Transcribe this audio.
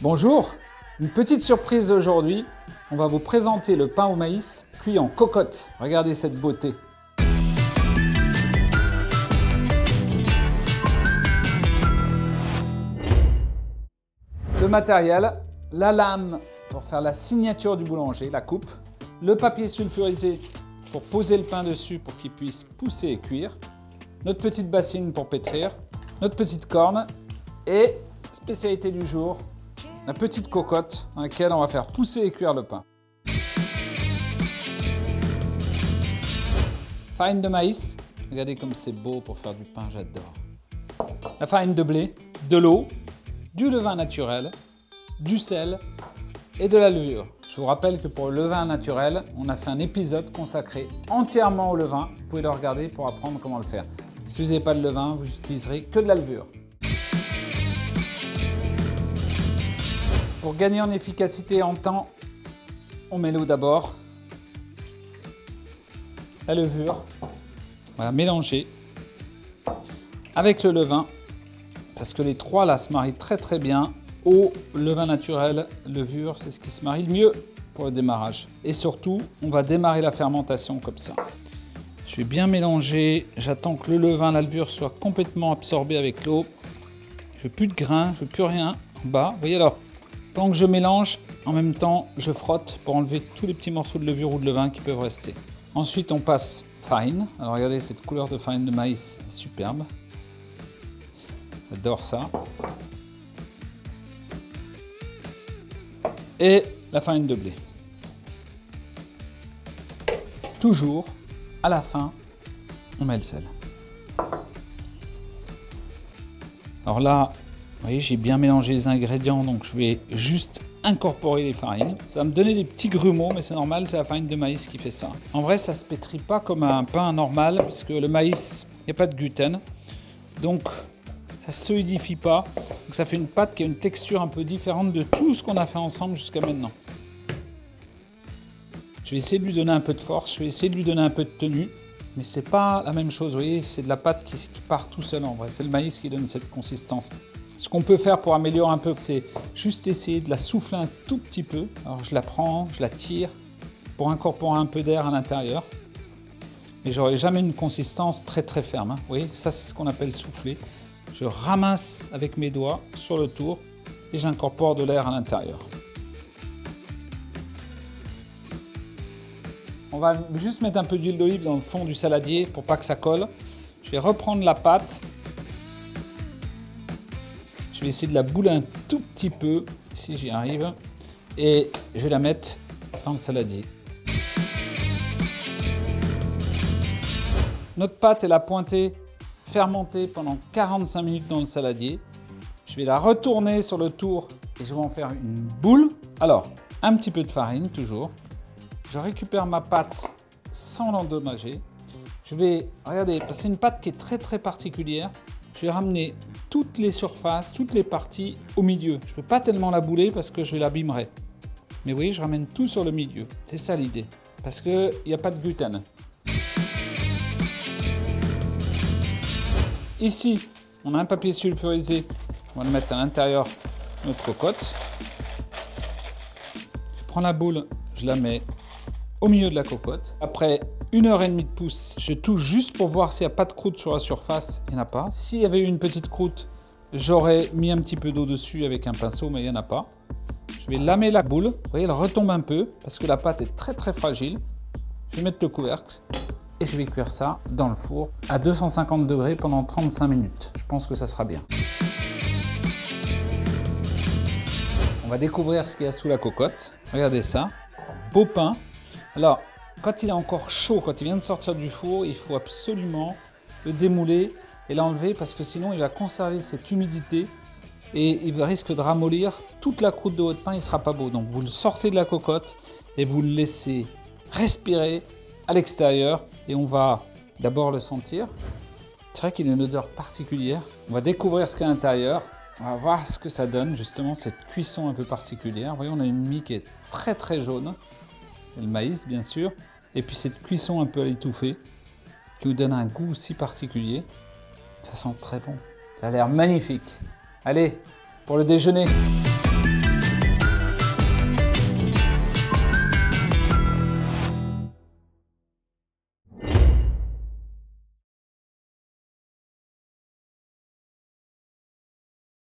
Bonjour, une petite surprise aujourd'hui. On va vous présenter le pain au maïs cuit en cocotte. Regardez cette beauté. Le matériel, la lame pour faire la signature du boulanger, la coupe, le papier sulfurisé pour poser le pain dessus pour qu'il puisse pousser et cuire, notre petite bassine pour pétrir, notre petite corne et, spécialité du jour, la petite cocotte dans laquelle on va faire pousser et cuire le pain. Farine de maïs, regardez comme c'est beau pour faire du pain, j'adore. La farine de blé, de l'eau, du levain naturel, du sel et de la levure. Je vous rappelle que pour le levain naturel, on a fait un épisode consacré entièrement au levain. Vous pouvez le regarder pour apprendre comment le faire. Si vous n'avez pas de levain, vous utiliserez que de la levure. Pour gagner en efficacité et en temps, on met l'eau d'abord, la levure, voilà, mélangée avec le levain, parce que les trois là se marient très bien. Eau, levain naturel, levure, c'est ce qui se marie le mieux pour le démarrage. Et surtout, on va démarrer la fermentation comme ça. Je vais bien mélanger, j'attends que le levain, la levure soit complètement absorbé avec l'eau. Je veux plus de grains, je veux plus rien en bas. Vous voyez alors, pendant que je mélange, en même temps, je frotte pour enlever tous les petits morceaux de levure ou de levain qui peuvent rester. Ensuite, on passe farine. Alors regardez, cette couleur de farine de maïs est superbe. J'adore ça. Et la farine de blé. Toujours, à la fin, on met le sel. Alors là, vous voyez, j'ai bien mélangé les ingrédients, donc je vais juste incorporer les farines. Ça va me donner des petits grumeaux, mais c'est normal, c'est la farine de maïs qui fait ça. En vrai, ça ne se pétrit pas comme un pain normal, parce que le maïs, il n'y a pas de gluten. Donc, ça ne solidifie pas. Donc ça fait une pâte qui a une texture un peu différente de tout ce qu'on a fait ensemble jusqu'à maintenant. Je vais essayer de lui donner un peu de force, je vais essayer de lui donner un peu de tenue, mais ce n'est pas la même chose. Vous voyez, c'est de la pâte qui part tout seul en vrai. C'est le maïs qui donne cette consistance. Ce qu'on peut faire pour améliorer un peu, c'est juste essayer de la souffler un tout petit peu. Alors je la prends, je la tire pour incorporer un peu d'air à l'intérieur. Mais je n'aurai jamais une consistance très ferme. Hein. Vous voyez, ça c'est ce qu'on appelle souffler. Je ramasse avec mes doigts sur le tour et j'incorpore de l'air à l'intérieur. On va juste mettre un peu d'huile d'olive dans le fond du saladier pour pas que ça colle. Je vais reprendre la pâte. Je vais essayer de la bouler un tout petit peu, si j'y arrive. Et je vais la mettre dans le saladier. Notre pâte, elle a pointé fermentée pendant 45 minutes dans le saladier. Je vais la retourner sur le tour et je vais en faire une boule. Alors, un petit peu de farine, toujours. Je récupère ma pâte sans l'endommager. Je vais, regardez, c'est une pâte qui est très particulière. Je vais ramener toutes les surfaces, toutes les parties au milieu. Je ne peux pas tellement la bouler parce que je l'abîmerai. Mais oui, je ramène tout sur le milieu. C'est ça l'idée. Parce qu'il n'y a pas de gluten. Ici, on a un papier sulfurisé. On va le mettre à l'intérieur de notre cocotte. Je prends la boule, je la mets au milieu de la cocotte. Après 1h30 de pouce, je touche juste pour voir s'il n'y a pas de croûte sur la surface. Il n'y en a pas. S'il y avait eu une petite croûte, j'aurais mis un petit peu d'eau dessus avec un pinceau, mais il n'y en a pas. Je vais lamer la boule. Vous voyez, elle retombe un peu parce que la pâte est très fragile. Je vais mettre le couvercle. Et je vais cuire ça dans le four à 250 degrés pendant 35 minutes. Je pense que ça sera bien. On va découvrir ce qu'il y a sous la cocotte. Regardez ça, beau pain. Alors, quand il est encore chaud, quand il vient de sortir du four, il faut absolument le démouler et l'enlever parce que sinon il va conserver cette humidité et il risque de ramollir toute la croûte de votre pain, il ne sera pas beau. Donc vous le sortez de la cocotte et vous le laissez respirer à l'extérieur. Et on va d'abord le sentir. C'est vrai qu'il a une odeur particulière. On va découvrir ce qu'il y a à l'intérieur. On va voir ce que ça donne, justement, cette cuisson un peu particulière. Vous voyez, on a une mie qui est très jaune. Et le maïs, bien sûr. Et puis cette cuisson un peu à l'étouffée qui vous donne un goût si particulier. Ça sent très bon. Ça a l'air magnifique. Allez, pour le déjeuner.